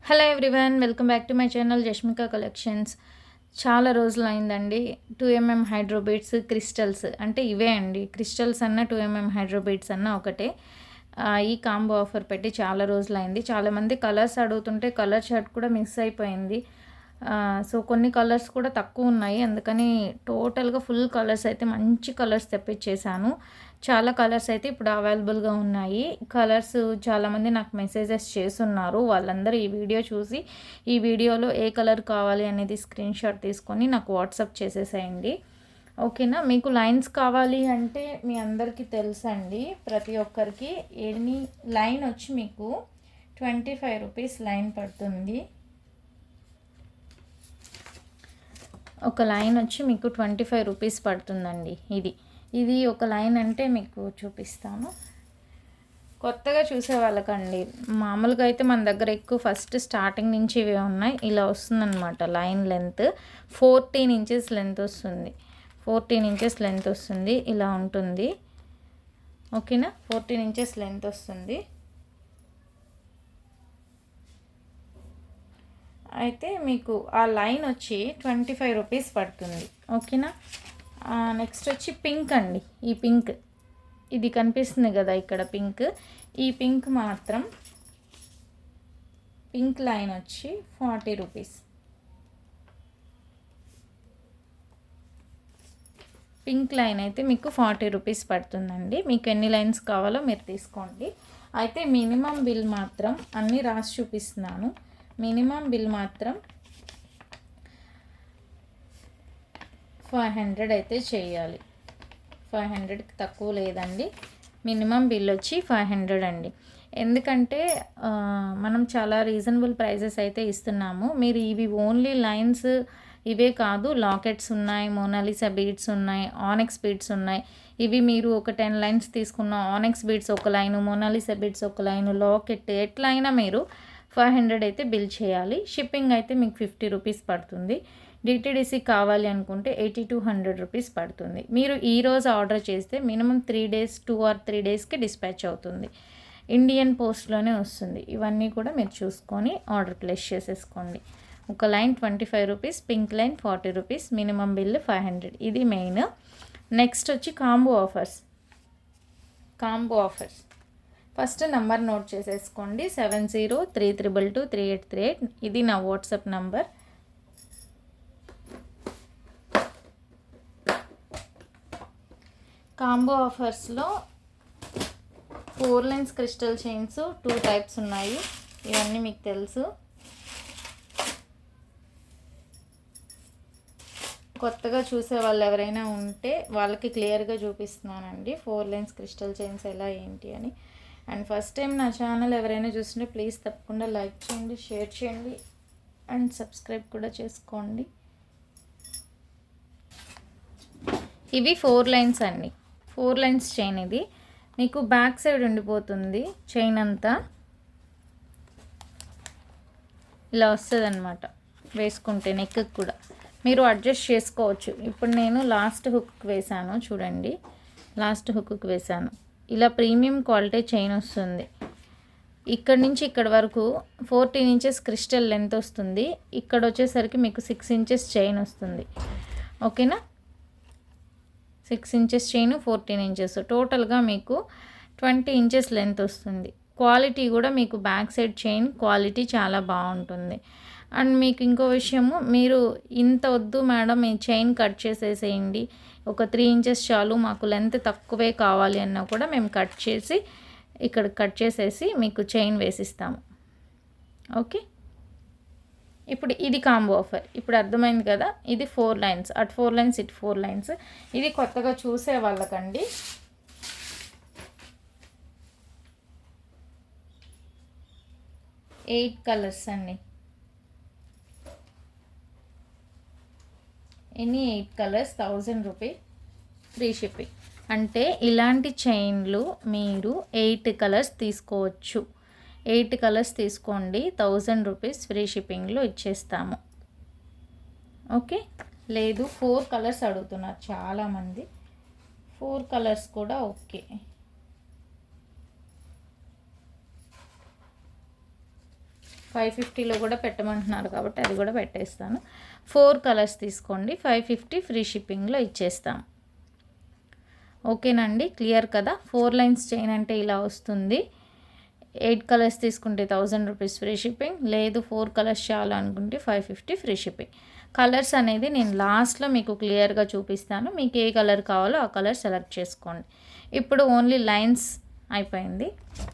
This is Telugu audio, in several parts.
Hello everyone, welcome back to my channel Jashmika collections. చాలా రోజులు అయిందండి. 2mm హైడ్రో బీడ్స్ క్రిస్టల్స్ అంటే ఇవే అండి. క్రిస్టల్స్ అన్న 2mm హైడ్రో బీడ్స్ అన్న ఒకటే. ఈ కాంబో ఆఫర్ పెట్టి చాలా రోజులు అయింది. చాలామంది కలర్స్ అడుగుతుంటే కలర్ చార్ట్ కూడా మిస్ అయిపోయింది. సో కొన్ని కలర్స్ కూడా తక్కువ ఉన్నాయి, అందుకని టోటల్గా ఫుల్ కలర్స్ అయితే మంచి కలర్స్ తెప్పించేసాను. చాలా కలర్స్ అయితే ఇప్పుడు అవైలబుల్గా ఉన్నాయి. కలర్స్ చాలామంది నాకు మెసేజెస్ చేస్తున్నారు. వాళ్ళందరూ ఈ వీడియో చూసి ఈ వీడియోలో ఏ కలర్ కావాలి అనేది స్క్రీన్ షాట్ తీసుకొని నాకు వాట్సాప్ చేసేసేయండి. ఓకేనా. మీకు లైన్స్ కావాలి అంటే మీ అందరికీ తెలుసండి, ప్రతి ఒక్కరికి ఎన్ని లైన్ వచ్చి మీకు 25 రూపీస్ లైన్ పడుతుంది. ఒక లైన్ వచ్చి మీకు 25 రూపీస్ పడుతుందండి. ఇది ఒక లైన్ అంటే మీకు చూపిస్తాను. కొత్తగా చూసే వాళ్ళకండి, మామూలుగా అయితే మన దగ్గర ఎక్కువ ఫస్ట్ స్టార్టింగ్ నుంచి ఇవే ఉన్నాయి. ఇలా వస్తుందన్నమాట. లైన్ లెంత్ 14 ఇంచెస్ లెంత్ వస్తుంది. 14 ఇంచెస్ లెంత్ వస్తుంది. ఇలా ఉంటుంది. ఓకేనా. 14 ఇంచెస్ లెంత్ వస్తుంది. అయితే మీకు ఆ లైన్ వచ్చి 25 రూపీస్ పడుతుంది. ఓకేనా. నెక్స్ట్ వచ్చి పింక్ అండి. ఈ పింక్ ఇది కనిపిస్తుంది కదా ఇక్కడ పింక్. ఈ పింక్ మాత్రం పింక్ లైన్ వచ్చి 40 రూపీస్. పింక్ లైన్ అయితే మీకు 40 రూపీస్ పడుతుందండి. మీకు ఎన్ని లైన్స్ కావాలో మీరు తీసుకోండి. అయితే మినిమం బిల్ మాత్రం అన్నీ రాసి చూపిస్తున్నాను. మినిమం బిల్ మాత్రం 500 అయితే చేయాలి. 500కి తక్కువ లేదండి. మినిమం బిల్ వచ్చి 500 అండి. ఎందుకంటే మనం చాలా రీజనబుల్ ప్రైజెస్ అయితే ఇస్తున్నాము. మీరు ఇవి ఓన్లీ లైన్స్ ఇవే కాదు, లాకెట్స్ ఉన్నాయి, మోనాలిసా బీడ్స్ ఉన్నాయి, ఆనెక్స్ బీడ్స్ ఉన్నాయి. ఇవి మీరు ఒక 10 లైన్స్ తీసుకున్న ఆనెక్స్ బీడ్స్ ఒక లైను, మోనాలిసా బీడ్స్ ఒక లైను, లాకెట్ ఎట్లా అయినా మీరు 500 అయితే బిల్ చేయాలి. షిప్పింగ్ అయితే మీకు 50 రూపీస్ పడుతుంది. డిటీడీసీ కావాలి అనుకుంటే 80 to 100 రూపీస్ పడుతుంది. మీరు ఈరోజు ఆర్డర్ చేస్తే మినిమం 3 days 2 or 3 daysకి డిస్పాచ్ అవుతుంది. ఇండియన్ పోస్ట్లోనే వస్తుంది. ఇవన్నీ కూడా మీరు చూసుకొని ఆర్డర్ ప్లేస్ చేసేసుకోండి. ఒక line 25 rupees, pink line 40 rupees, minimum bill 500. ఇది మెయిన్. నెక్స్ట్ వచ్చి combo offers. First number note చేసేసుకోండి. 7032223838. ఇది నా వాట్సాప్ నంబర్. కాంబో ఆఫర్స్లో 4 లైన్స్ క్రిస్టల్ చైన్స్ 2 టైప్స్ ఉన్నాయి. ఇవన్నీ మీకు తెలుసు. కొత్తగా చూసే వాళ్ళు ఎవరైనా ఉంటే వాళ్ళకి క్లియర్గా చూపిస్తున్నానండి 4 లైన్స్ క్రిస్టల్ చైన్స్ ఎలా ఏంటి అని. అండ్ ఫస్ట్ టైం నా ఛానల్ ఎవరైనా చూస్తుంటే ప్లీజ్ తప్పకుండా లైక్ చేయండి, షేర్ చేయండి అండ్ సబ్స్క్రైబ్ కూడా చేసుకోండి. ఇవి 4 లైన్స్ అండి. 4 లైన్స్ చైన్. ఇది మీకు బ్యాక్ సైడ్ ఉండిపోతుంది చైన్ అంతా. ఇలా వస్తుంది అన్నమాట. వేసుకుంటే నెక్ కూడా మీరు అడ్జస్ట్ చేసుకోవచ్చు. ఇప్పుడు నేను లాస్ట్ హుక్ వేసాను చూడండి. లాస్ట్ హుక్కి వేసాను. ఇలా ప్రీమియం క్వాలిటీ చైన్ వస్తుంది. ఇక్కడ నుంచి ఇక్కడ వరకు 14 ఇంచెస్ క్రిస్టల్ లెంత్ వస్తుంది. ఇక్కడ వచ్చేసరికి మీకు 6 ఇంచెస్ చైన్ వస్తుంది. ఓకేనా. 6 ఇంచెస్ చైన్, 14 ఇంచెస్, టోటల్గా మీకు 20 ఇంచెస్ లెంత్ వస్తుంది. క్వాలిటీ కూడా మీకు బ్యాక్ సైడ్ చైన్ క్వాలిటీ చాలా బాగుంటుంది. అండ్ మీకు ఇంకో విషయము, మీరు ఇంత వద్దు మేడం ఈ చైన్ కట్ చేసేసేయండి, ఒక 3 ఇంచెస్ చాలు, మాకు లెంత్ తక్కువే కావాలి అన్నా కూడా మేము కట్ చేసి ఇక్కడ కట్ చేసేసి మీకు చైన్ వేసిస్తాము. ఓకే. ఇప్పుడు ఇది కాంబో ఆఫర్. ఇప్పుడు అర్థమైంది కదా. ఇది 4 లైన్స్, అటు 4 లైన్స్ ఇటు 4 లైన్స్. ఇది కొత్తగా చూసే వాళ్ళకండి. ఎయిట్ కలర్స్ అండి. Any 8 colours 1000 rupees free shipping. అంటే ఇలాంటి చైన్లు మీరు 8 కలర్స్ తీసుకోవచ్చు. 8 కలర్స్ తీసుకోండి, 1000 రూపీస్ ఫ్రీ షిప్పింగ్లో ఇచ్చేస్తాము. ఓకే. లేదు 4 కలర్స్ అడుగుతున్నారు చాలామంది. 4 కలర్స్ కూడా ఓకే. 550లో కూడా పెట్టమంటున్నారు కాబట్టి అది కూడా పెట్టేస్తాను. 4 కలర్స్ తీసుకోండి, 550 ఫ్రీ షిప్పింగ్లో ఇచ్చేస్తాం. ఓకేనండి, క్లియర్ కదా. 4 లైన్స్ చైన్ అంటే ఇలా వస్తుంది. 8 కలర్స్ తీసుకుంటే 1000 రూపీస్ ఫ్రీ షిప్పింగ్, లేదు 4 కలర్స్ చాలు అనుకుంటే 550 ఫ్రీ షిప్పింగ్. కలర్స్ అనేది నేను లాస్ట్లో మీకు క్లియర్గా చూపిస్తాను. మీకు ఏ కలర్ కావాలో ఆ కలర్ సెలెక్ట్ చేసుకోండి. ఇప్పుడు ఓన్లీ లైన్స్ అయిపోయింది.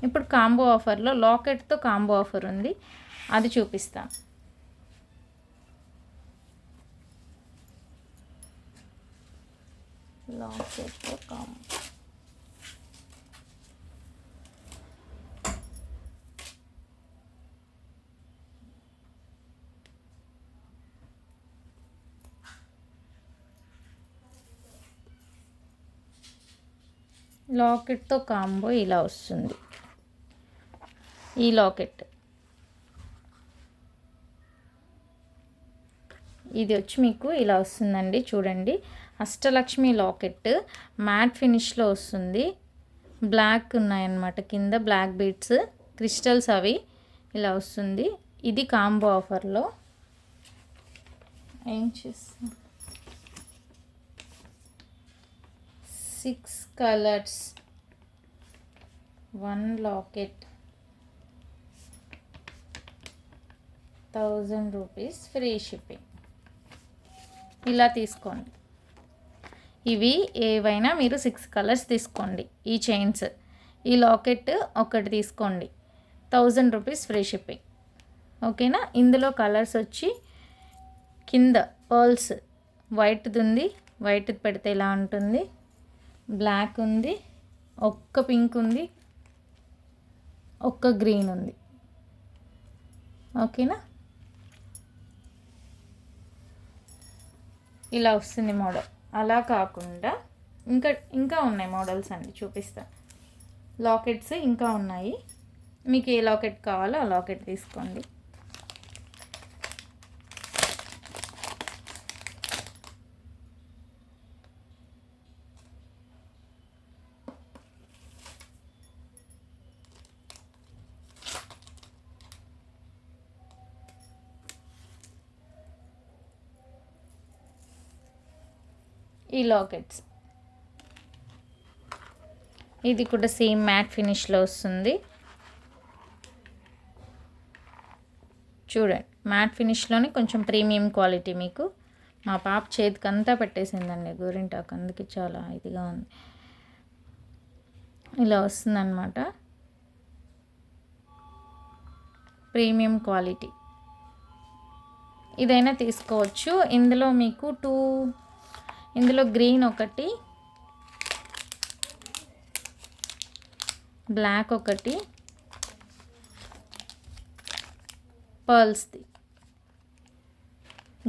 ఇప్పుడు కాంబో ఆఫర్లో లాకెట్తో కాంబో ఆఫర్ ఉంది, అది చూపిస్తాను. లాకెట్తో కాంబో లాకెట్తో కాంబో ఇలా వస్తుంది. ఈ లాకెట్ ఇది వచ్చి మీకు ఇలా వస్తుందండి, చూడండి. అష్టలక్ష్మి లాకెట్ మ్యాట్ ఫినిష్లో వస్తుంది. బ్లాక్ ఉన్నాయన్నమాట, కింద బ్లాక్ బీడ్స్ క్రిస్టల్స్ అవి ఇలా వస్తుంది. ఇది కాంబో ఆఫర్లో. ఏం చేస్తాం, 6 colours 1 locket 1000 rupees free shipping. ఇలా తీసుకోండి. ఇవి ఏవైనా మీరు 6 కలర్స్ తీసుకోండి. ఈ చైన్స్, ఈ లాకెట్ ఒకటి తీసుకోండి, 1000 రూపీస్ ఫ్రీ షిప్పింగ్. ఓకేనా. ఇందులో కలర్స్ వచ్చి కింద పర్ల్స్ వైట్ది ఉంది, వైట్ పెడితే ఇలా ఉంటుంది. బ్లాక్ ఉంది, ఒక్క పింక్ ఉంది, ఒక్క గ్రీన్ ఉంది. ఓకేనా. ఇలా వస్తుంది మోడల్. అలా కాకుండా ఇంకా ఉన్నాయి మోడల్స్ అండి, చూపిస్తాను. లాకెట్స్ ఇంకా ఉన్నాయి, మీకు ఏ లాకెట్ కావాలో ఆ లాకెట్ తీసుకోండి. ఈ లాకెట్స్, ఇది కూడా సేమ్ మ్యాట్ ఫినిష్లో వస్తుంది. చూడండి, మ్యాట్ ఫినిష్లోనే కొంచెం ప్రీమియం క్వాలిటీ. మీకు మా పాప చేతికంతా పెట్టేసిందండి గోరింటాకు, అందుకే చాలా ఇదిగా ఉంది. ఇలా వస్తుందన్నమాట, ప్రీమియం క్వాలిటీ. ఇదైనా తీసుకోవచ్చు. ఇందులో మీకు ఇందులో గ్రీన్ ఒకటి, బ్లాక్ ఒకటి, పర్ల్స్ది,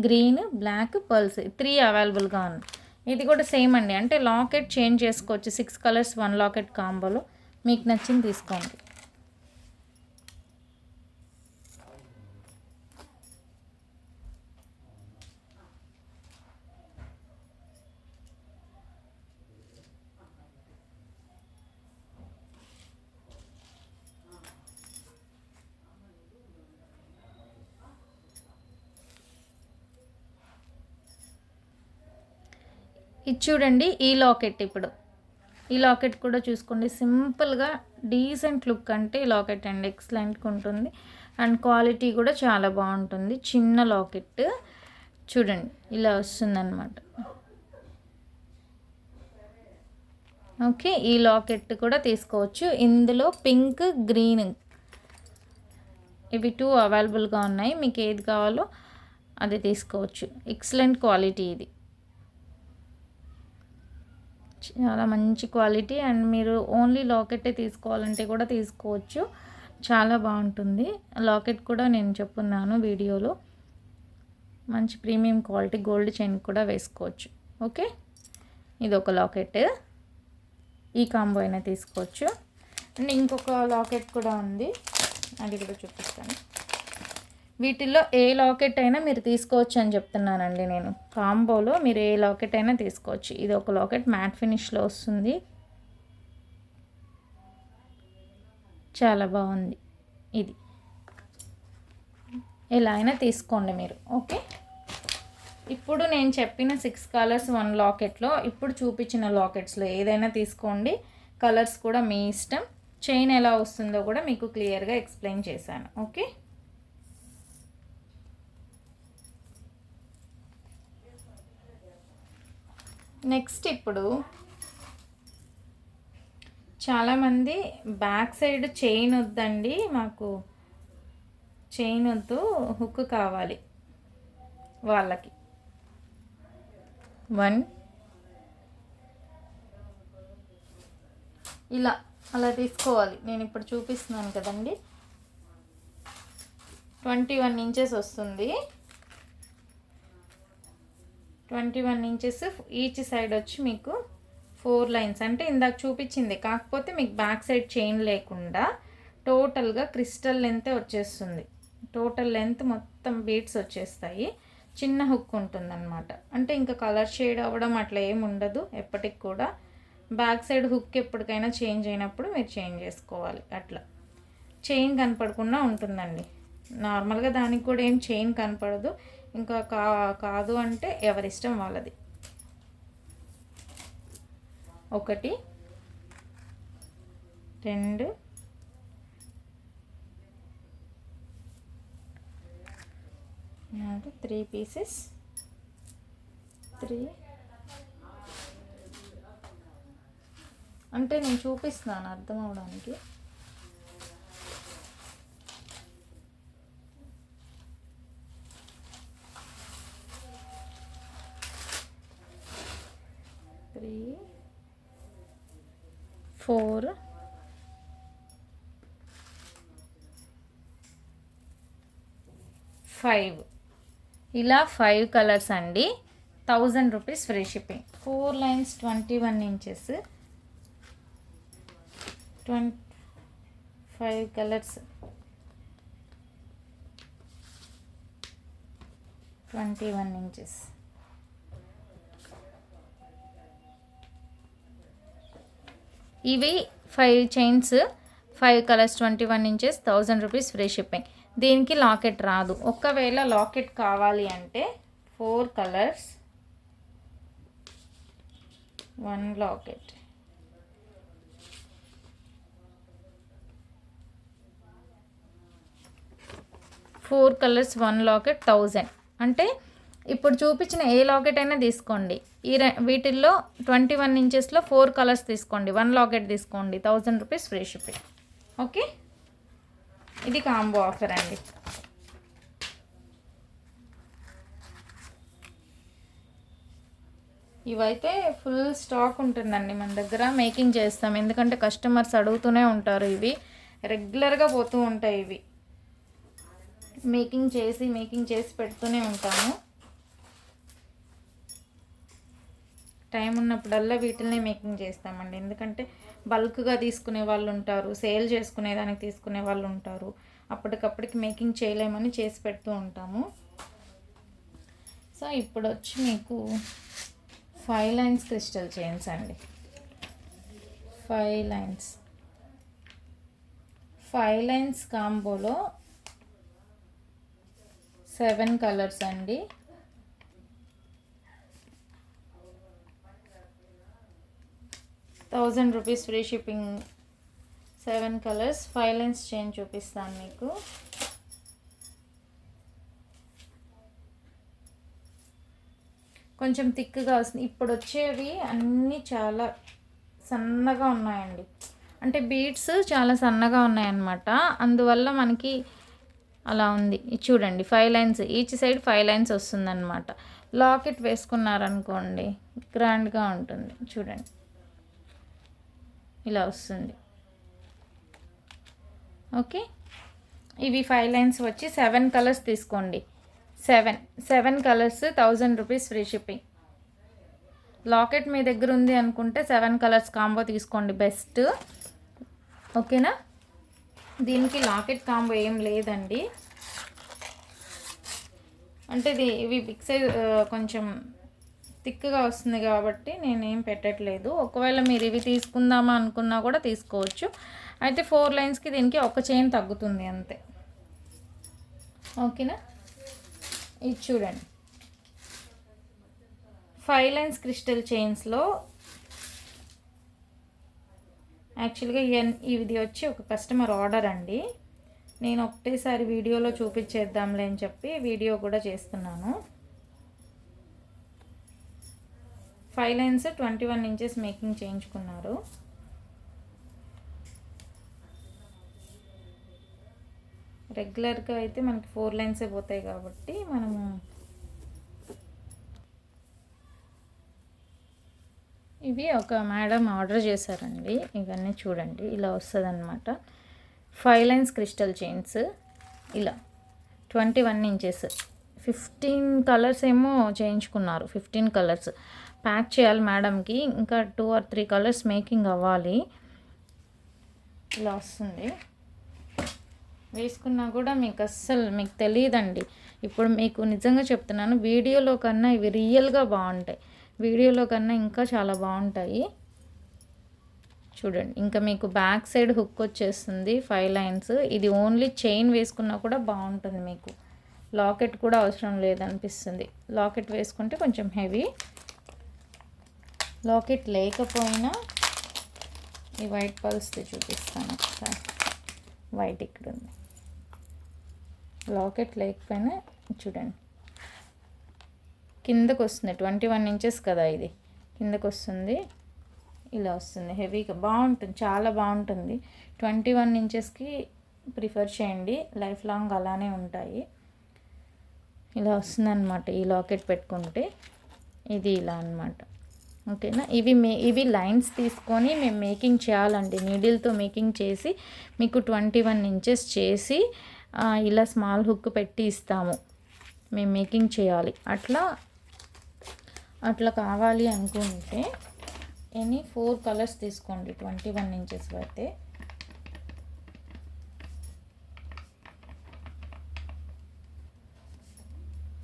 గ్రీన్ బ్లాక్ పర్ల్స్ 3 అవైలబుల్గా ఉంది. ఇది కూడా సేమ్ అండి, అంటే లాకెట్ చేంజ్ చేసుకోవచ్చు. 6 కలర్స్ 1 లాకెట్ కాంబోలో మీకు నచ్చింది తీసుకోండి. ఇది చూడండి, ఈ లాకెట్. ఇప్పుడు ఈ లాకెట్ కూడా చూసుకోండి, సింపుల్గా డీసెంట్ లుక్ అంటే ఈ లాకెట్ అండి, ఎక్సలెంట్గా ఉంటుంది. అండ్ క్వాలిటీ కూడా చాలా బాగుంటుంది. చిన్న లాకెట్ చూడండి, ఇలా వస్తుందన్నమాట. ఓకే, ఈ లాకెట్ కూడా తీసుకోవచ్చు. ఇందులో పింక్ గ్రీన్ ఇవి 2 అవైలబుల్గా ఉన్నాయి, మీకు ఏది కావాలో అది తీసుకోవచ్చు. ఎక్సలెంట్ క్వాలిటీ, ఇది చాలా మంచి క్వాలిటీ. అండ్ మీరు ఓన్లీ లాకెట్టే తీసుకోవాలంటే కూడా తీసుకోవచ్చు, చాలా బాగుంటుంది. లాకెట్ కూడా నేను చెప్పున్నాను వీడియోలో, మంచి ప్రీమియం క్వాలిటీ. గోల్డ్ చైన్ కూడా వేసుకోవచ్చు. ఓకే, ఇది ఒక లాకెట్, ఈ కాంబో అయినా తీసుకోవచ్చు. అండ్ ఇంకొక లాకెట్ కూడా ఉంది, అది కూడా చూపిస్తాను. వీటిల్లో ఏ లాకెట్ అయినా మీరు తీసుకోవచ్చు అని చెప్తున్నానండి నేను. కాంబోలో మీరు ఏ లాకెట్ అయినా తీసుకోవచ్చు. ఇది ఒక లాకెట్ మ్యాట్ ఫినిష్లో వస్తుంది, చాలా బాగుంది. ఇది ఎలా అయినా తీసుకోండి మీరు. ఓకే, ఇప్పుడు నేను చెప్పిన 6 కలర్స్ 1 లాకెట్లో ఇప్పుడు చూపించిన లాకెట్స్లో ఏదైనా తీసుకోండి. కలర్స్ కూడా మీ ఇష్టం. చైన్ ఎలా వస్తుందో కూడా మీకు క్లియర్గా ఎక్స్ప్లెయిన్ చేశాను. ఓకే, నెక్స్ట్ ఇప్పుడు చాలామంది బ్యాక్ సైడ్ చైన్ వద్దండి, మాకు చైన్ వద్దు, హుక్ కావాలి వాళ్ళకి 1 ఇలా అలా తీసుకోవాలి. నేను ఇప్పుడు చూపిస్తున్నాను కదండి, 21 ఇంచెస్ వస్తుంది. 21 ఇంచెస్ ఈచ్ సైడ్ వచ్చి మీకు 4 లైన్స్ అంటే ఇందాక చూపించింది, కాకపోతే మీకు బ్యాక్ సైడ్ చైన్ లేకుండా టోటల్గా క్రిస్టల్ లెంత్ వచ్చేస్తుంది. టోటల్ లెంత్ మొత్తం బీట్స్ వచ్చేస్తాయి. చిన్న హుక్ ఉంటుందన్నమాట. అంటే ఇంకా కలర్ షేడ్ అవ్వడం అట్లా ఏమి ఉండదు. ఎప్పటికి కూడా బ్యాక్ సైడ్ హుక్ ఎప్పటికైనా చేంజ్ అయినప్పుడు మీరు చేంజ్ చేసుకోవాలి. అట్లా చైన్ కనపడకుండా ఉంటుందండి. నార్మల్గా దానికి కూడా ఏం చైన్ కనపడదు. ఇంకా కాదు అంటే ఎవరిష్టం వాళ్ళది. 1 2 3 పీసెస్ 3 అంటే నేను చూపిస్తున్నాను అర్థం అవడానికి. త్రీ 4 5 ఇలా 5 కలర్స్ అండి. 1000 rupees free shipping. 4 lines 21 inches 5 colours 21 inches. ఇవి 5 chains 5 colours 21 inches 1000 rupees free shipping. దీనికి లాకెట్ రాదు. ఒకవేళ లాకెట్ కావాలి అంటే 4 colours 1 locket. Four colours 1 locket 1000. అంటే ఇప్పుడు చూపించిన ఏ లాకెట్ అయినా తీసుకోండి. వీటిల్లో 21 ఇంచెస్లో 4 కలర్స్ తీసుకోండి, 1 లాకెట్ తీసుకోండి, 1000 రూపీస్ ఫ్రీ షిప్పింగ్. ఓకే, ఇది కాంబో ఆఫర్ అండి. ఇవైతే ఫుల్ స్టాక్ ఉంటుందండి మన దగ్గర. మేకింగ్ చేస్తాం, ఎందుకంటే కస్టమర్స్ అడుగుతూనే ఉంటారు. ఇవి రెగ్యులర్గా పోతూ ఉంటాయి. ఇవి మేకింగ్ చేసి పెడుతూనే ఉంటాము. టైం ఉన్నప్పుడల్లా వీటిల్నే మేకింగ్ చేస్తామండి. ఎందుకంటే బల్క్గా తీసుకునే వాళ్ళు ఉంటారు, సేల్ చేసుకునే దానికి తీసుకునే వాళ్ళు ఉంటారు. అప్పటికప్పటికి మేకింగ్ చేయలేమని చేసి పెడుతూ ఉంటాము. సో ఇప్పుడు వచ్చి మీకు 5 లైన్స్ క్రిస్టల్ చైన్స్ అండి. 5 లైన్స్ కాంబోలో 7 కలర్స్ అండి. ₹1000 free shipping. 7 colours 5 lines chain చూపిస్తాను మీకు. కొంచెం థిక్గా వస్తుంది. ఇప్పుడు వచ్చేవి అన్నీ చాలా సన్నగా ఉన్నాయండి. అంటే బీడ్స్ చాలా సన్నగా ఉన్నాయన్నమాట. అందువల్ల మనకి అలా ఉంది. చూడండి 5 లైన్స్, ఈచ్ సైడ్ 5 లైన్స్ వస్తుందన్నమాట. లాకెట్ వేసుకున్నారనుకోండి గ్రాండ్గా ఉంటుంది. చూడండి ఇలా వస్తుంది. ఓకే, ఇవి 5 లైన్స్ వచ్చి 7 కలర్స్ తీసుకోండి. 7 colours 1000 rupees free shipping. Locket మీ దగ్గర ఉంది అనుకుంటే 7 కలర్స్ కాంబో తీసుకోండి, బెస్ట్. ఓకేనా, దీనికి లాకెట్ కాంబో ఏం లేదండి. అంటే ఇవి బిగ్ సైజ్ కొంచెం థిక్గా వస్తుంది కాబట్టి నేనేం పెట్టట్లేదు. ఒకవేళ మీరు ఇవి తీసుకుందామా అనుకున్నా కూడా తీసుకోవచ్చు. అయితే 4 లైన్స్కి దీనికి ఒక చైన్ తగ్గుతుంది అంతే. ఓకేనా. ఇది చూడండి 5 లైన్స్ క్రిస్టల్ చైన్స్లో యాక్చువల్గా ఇది వచ్చి ఒక కస్టమర్ ఆర్డర్ అండి. నేను ఒకటేసారి వీడియోలో చూపించేద్దాంలే అని చెప్పి వీడియో కూడా చేస్తున్నాను. 5 లైన్స్ 21 ఇంచెస్ మేకింగ్ చేయించుకున్నారు. రెగ్యులర్గా అయితే మనకి 4 లైన్సే పోతాయి కాబట్టి మనము ఇవి ఒక మేడం ఆర్డర్ చేశారండి. ఇవన్నీ చూడండి ఇలా వస్తుంది అనమాట. 5 లైన్స్ క్రిస్టల్ చైన్స్ ఇలా 21 ఇంచెస్ 15 కలర్స్ ఏమో చేయించుకున్నారు. 15 కలర్స్ ప్యాక్ చేయాలి మేడంకి. ఇంకా 2 or 3 కలర్స్ మేకింగ్ అవ్వాలి. ఇలా వస్తుంది. వేసుకున్నా కూడా మీకు అస్సలు మీకు తెలియదండి. ఇప్పుడు మీకు నిజంగా చెప్తున్నాను, వీడియోలో కన్నా ఇవి రియల్గా బాగుంటాయి. వీడియోలో కన్నా ఇంకా చాలా బాగుంటాయి. చూడండి ఇంకా మీకు బ్యాక్ సైడ్ హుక్ వచ్చేస్తుంది 5 లైన్స్. ఇది ఓన్లీ చైన్ వేసుకున్నా కూడా బాగుంటుంది. మీకు లాకెట్ కూడా అవసరం లేదనిపిస్తుంది. లాకెట్ వేసుకుంటే కొంచెం హెవీ. లాకెట్ లేకపోయినా ఈ వైట్ పల్స్ది చూపిస్తాను ఒకసారి. వైట్ ఇక్కడ ఉంది. లాకెట్ లేకపోయినా చూడండి కిందకు వస్తుంది. 21 ఇంచెస్ కదా ఇది, కిందకు వస్తుంది. ఇలా వస్తుంది హెవీగా, బాగుంటుంది, చాలా బాగుంటుంది. 21 ఇంచెస్కి ప్రిఫర్ చేయండి, లైఫ్ లాంగ్ అలానే ఉంటాయి. ఇలా వస్తుంది అనమాట. ఈ లాకెట్ పెట్టుకుంటే ఇది ఇలా అనమాట. ఓకేనా. ఇవి లైన్స్ తీసుకొని మేము మేకింగ్ చేయాలండి. నీడిల్తో మేకింగ్ చేసి మీకు 21 ఇంచెస్ చేసి ఇలా స్మాల్ హుక్ పెట్టి ఇస్తాము. మేము మేకింగ్ చేయాలి. అట్లా కావాలి అనుకుంటే ఎనీ 4 కలర్స్ తీసుకోండి. 21 ఇంచెస్ అయితే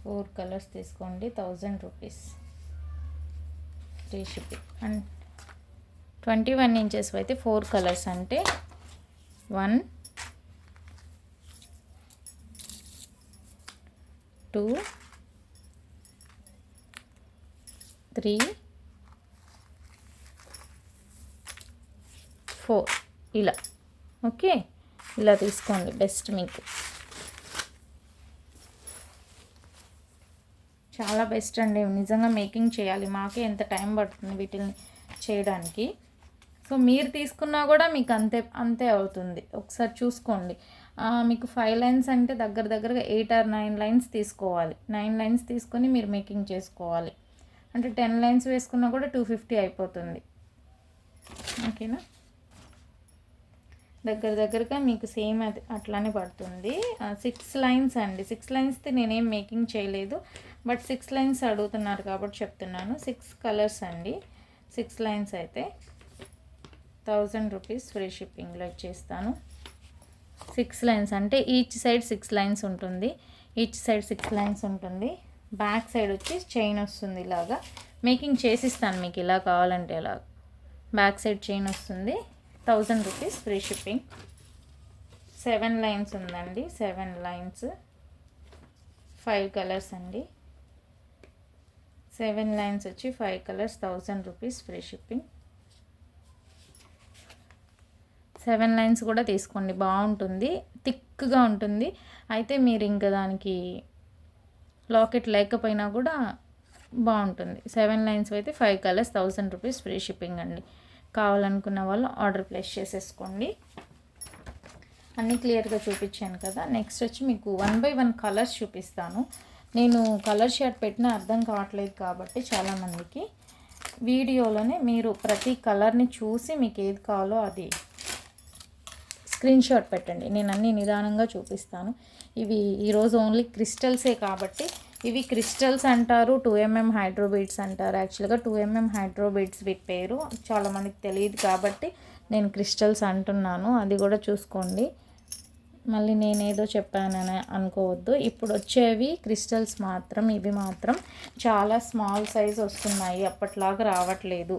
4 కలర్స్ తీసుకోండి. 1000 rupees free shipping. And 21 inches అయితే 4 కలర్స్ అంటే 1 2 3 4 ఇలా. ఓకే, ఇలా తీసుకోండి. బెస్ట్, మీకు చాలా బెస్ట్ అండి. నిజంగా మేకింగ్ చేయాలి, మాకే ఎంత టైం పడుతుంది వీటిని చేయడానికి. సో మీరు తీసుకున్నా కూడా మీకు అంతే అవుతుంది. ఒకసారి చూసుకోండి. మీకు 5 లైన్స్ అంటే దగ్గరగా 8 or 9 లైన్స్ తీసుకోవాలి. 9 లైన్స్ తీసుకొని మీరు మేకింగ్ చేసుకోవాలి. అంటే 10 లైన్స్ వేసుకున్నా కూడా 250 అయిపోతుంది. ఓకేనా. దగ్గరగా మీకు సేమ్ అది అట్లానే పడుతుంది. 6 లైన్స్ అండి. 6 లైన్స్ది నేనేం మేకింగ్ చేయలేదు, బట్ 6 లైన్స్ అడుగుతున్నారు కాబట్టి చెప్తున్నాను. 6 కలర్స్ అండి. 6 లైన్స్ అయితే 1000 రూపీస్ ఫ్రీ షిప్పింగ్లో ఇచ్చేస్తాను. 6 లైన్స్ అంటే ఈచ్ సైడ్ 6 లైన్స్ ఉంటుంది. బ్యాక్ సైడ్ వచ్చి చైన్ వస్తుంది. ఇలాగా మేకింగ్ చేసిస్తాను మీకు, ఇలా కావాలంటే ఇలా బ్యాక్ సైడ్ చైన్ వస్తుంది. 1000 రూపీస్ ఫ్రీ షిప్పింగ్. 7 లైన్స్ ఉందండి. 7 లైన్స్ 5 కలర్స్ అండి. 7 లైన్స్ వచ్చి 5 colours 1000 rupees free shipping. 7 lines కూడా తీసుకోండి, బాగుంటుంది, థిక్గా ఉంటుంది. అయితే మీరు ఇంకా దానికి లాకెట్ లేకపోయినా కూడా బాగుంటుంది. 7 లైన్స్ అయితే 5 కలర్స్ 1000 రూపీస్ ఫ్రీ షిప్పింగ్ అండి. కావాలనుకున్న వాళ్ళు ఆర్డర్ ప్లేస్ చేసేసుకోండి. అన్నీ క్లియర్గా చూపించాను కదా. నెక్స్ట్ వచ్చి మీకు 1 by 1 కలర్స్ చూపిస్తాను. నేను కలర్ షార్ట్ పెట్టినా అర్థం కావట్లేదు కాబట్టి చాలామందికి వీడియోలోనే మీరు ప్రతి కలర్ని చూసి మీకు ఏది కావాలో అది స్క్రీన్ షాట్ పెట్టండి. నేను అన్నీ నిదానంగా చూపిస్తాను. ఇవి ఈరోజు ఓన్లీ క్రిస్టల్సే కాబట్టి ఇవి క్రిస్టల్స్ అంటారు, 2mm హైడ్రో బీడ్స్ అంటారు. యాక్చువల్గా 2mm హైడ్రో బీడ్స్ వీటి పేరు చాలామందికి తెలియదు కాబట్టి నేను క్రిస్టల్స్ అంటున్నాను. అది కూడా చూసుకోండి, మళ్ళీ నేనేదో చెప్పానని అనుకోవద్దు. ఇప్పుడు వచ్చేవి క్రిస్టల్స్ మాత్రం, ఇవి మాత్రం చాలా స్మాల్ సైజ్ వస్తున్నాయి, అప్పట్లాగా రావట్లేదు.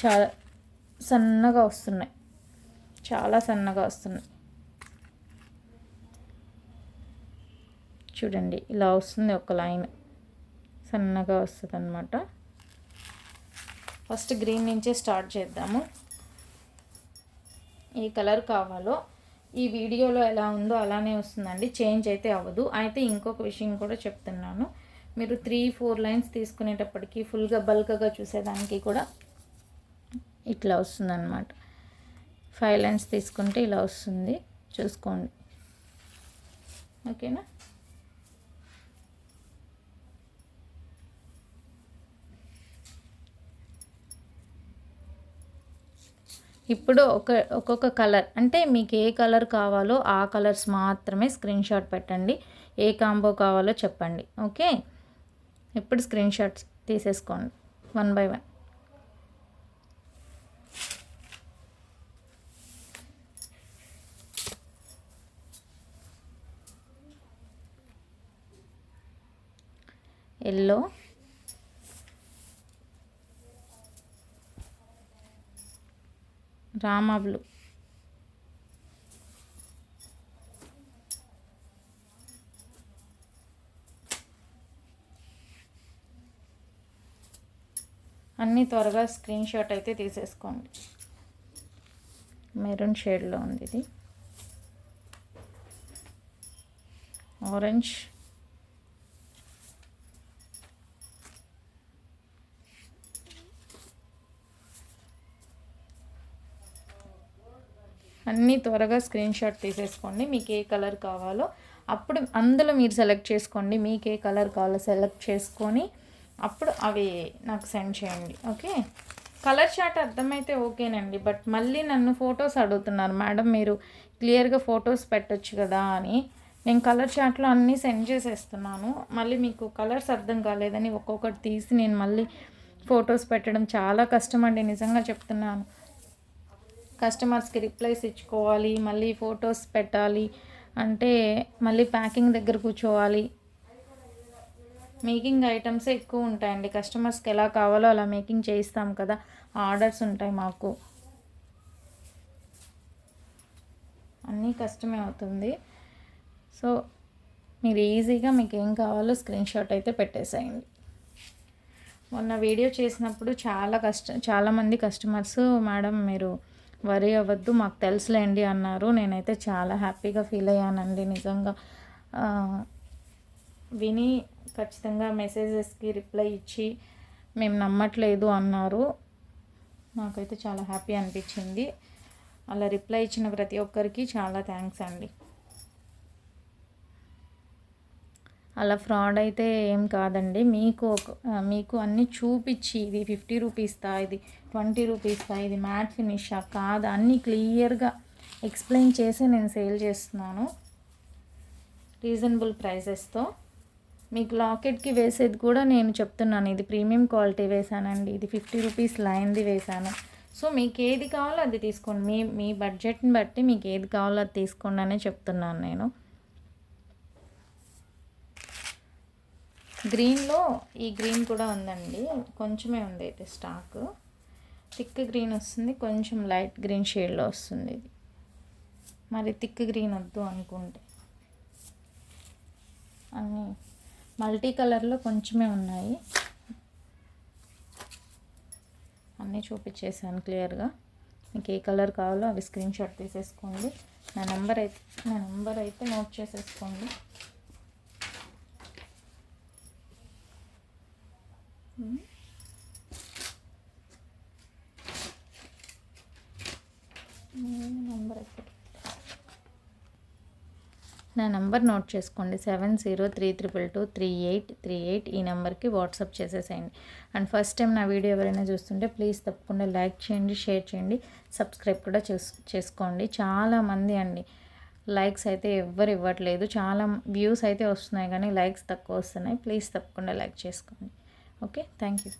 చాలా సన్నగా వస్తున్నాయి, చాలా సన్నగా వస్తున్నాయి. చూడండి ఇలా వస్తుంది, ఒక లైన్ సన్నగా వస్తుంది అన్నమాట. ఫస్ట్ గ్రీన్ నుంచే స్టార్ట్ చేద్దాము. ఏ కలర్ కావాలో ఈ వీడియోలో ఎలా ఉందో అలానే వస్తుందండి, చేంజ్ అయితే అవ్వదు. అయితే ఇంకొక విషయం కూడా చెప్తున్నాను, మీరు 3-4 లైన్స్ తీసుకునేటప్పటికి ఫుల్గా బల్క్గా చూసేదానికి కూడా ఇట్లా వస్తుంది అన్నమాట. 5 లైన్స్ తీసుకుంటే ఇలా వస్తుంది, చూసుకోండి. ఓకేనా? ఇప్పుడు ఒక్కొక్క కలర్ అంటే మీకు ఏ కలర్ కావాలో ఆ కలర్స్ మాత్రమే స్క్రీన్ షాట్ పెట్టండి. ఏ కాంబో కావాలో చెప్పండి. ఓకే, ఇప్పుడు స్క్రీన్ షాట్స్ తీసేసుకోండి 1 by 1. ఎల్లో, రామా బ్లూ, అన్నీ త్వరగా స్క్రీన్ షాట్ అయితే తీసేసుకోండి. మెరూన్ షేడ్లో ఉంది ఇది. ఆరెంజ్, అన్నీ త్వరగా స్క్రీన్ షాట్ తీసేసుకోండి. మీకు ఏ కలర్ కావాలో అప్పుడు అందులో మీరు సెలెక్ట్ చేసుకోండి. మీకు ఏ కలర్ కావాలో సెలెక్ట్ చేసుకొని అప్పుడు అవి నాకు సెండ్ చేయండి. ఓకే, కలర్ చార్ట్ అర్థమైతే ఓకేనండి. బట్ మళ్ళీ నన్ను ఫొటోస్ అడుగుతున్నారు, మేడం మీరు క్లియర్గా ఫొటోస్ పెట్టొచ్చు కదా అని. నేను కలర్ చార్ట్లో అన్నీ సెండ్ చేసేస్తున్నాను. మళ్ళీ మీకు కలర్స్ అర్థం కాలేదని ఒక్కొక్కటి తీసి నేను మళ్ళీ ఫొటోస్ పెట్టడం చాలా కష్టం అండి, నిజంగా చెప్తున్నాను. కస్టమర్స్కి రిప్లైస్ ఇచ్చుకోవాలి, మళ్ళీ ఫొటోస్ పెట్టాలి అంటే మళ్ళీ ప్యాకింగ్ దగ్గర కూర్చోవాలి. మేకింగ్ ఐటమ్స్ ఎక్కువ ఉంటాయండి. కస్టమర్స్కి ఎలా కావాలో అలా మేకింగ్ చేయిస్తాం కదా, ఆర్డర్స్ ఉంటాయి మాకు, అన్నీ కష్టమే అవుతుంది. సో మీరు ఈజీగా మీకు ఏం కావాలో స్క్రీన్ షాట్ అయితే పెట్టేసేయండి. మొన్న వీడియో చేసినప్పుడు చాలామంది కస్టమర్స్ మేడం మీరు వరీ అవ్వద్దు మాకు తెలుసులేండి అన్నారు. నేనైతే చాలా హ్యాపీగా ఫీల్ అయ్యానండి నిజంగా. విని ఖచ్చితంగా మెసేజెస్కి రిప్లై ఇచ్చి మేము నమ్మట్లేదు అన్నారు. నాకైతే చాలా హ్యాపీ అనిపించింది. అలా రిప్లై ఇచ్చిన ప్రతి ఒక్కరికి చాలా థ్యాంక్స్ అండి. అలా ఫ్రాడ్ అయితే ఏం కాదండి, మీకు అన్నీ చూపించి ఇది 50 రూపీస్దా, ఇది 20 రూపీస్దా, ఇది మ్యాట్ ఫినిషా కాదా అన్నీ క్లియర్గా ఎక్స్ప్లెయిన్ చేసి నేను సేల్ చేస్తున్నాను రీజనబుల్ ప్రైజెస్తో. మీకు లాకెట్కి వేసేది కూడా నేను చెప్తున్నాను, ఇది ప్రీమియం క్వాలిటీ వేసానండి, ఇది 50 రూపీస్ లైన్ది వేసాను. సో మీకు ఏది కావాలో అది తీసుకోండి, మీ బడ్జెట్ని బట్టి మీకు ఏది కావాలో అది తీసుకోండి అనే చెప్తున్నాను నేను. గ్రీన్లో ఈ గ్రీన్ కూడా ఉందండి, కొంచెమే ఉంది అయితే స్టాక్. థిక్ గ్రీన్ వస్తుంది, కొంచెం లైట్ గ్రీన్ షేడ్లో వస్తుంది ఇది. మరి థిక్ గ్రీన్ వద్దు అనుకుంటే అన్నీ మల్టీ కలర్లో కొంచెమే ఉన్నాయి, అన్నీ చూపించేసాను క్లియర్గా. మీకు ఏ కలర్ కావాలో అవి స్క్రీన్ షాట్ తీసేసుకోండి. నా నెంబర్ అయితే నోట్ చేసేసుకోండి. నా నెంబర్ నోట్ చేసుకోండి, 7033223838. ఈ నెంబర్కి వాట్సాప్ చేసేసేయండి. అండ్ ఫస్ట్ టైం నా వీడియో ఎవరైనా చూస్తుంటే ప్లీజ్ తప్పకుండా లైక్ చేయండి, షేర్ చేయండి, సబ్స్క్రైబ్ కూడా చేసుకోండి. చాలామంది అండి లైక్స్ అయితే ఎవ్వరు ఇవ్వట్లేదు, చాలా వ్యూస్ అయితే వస్తున్నాయి కానీ లైక్స్ తక్కువ వస్తున్నాయి. ప్లీజ్ తప్పకుండా లైక్ చేసుకోండి. Okay, thank you.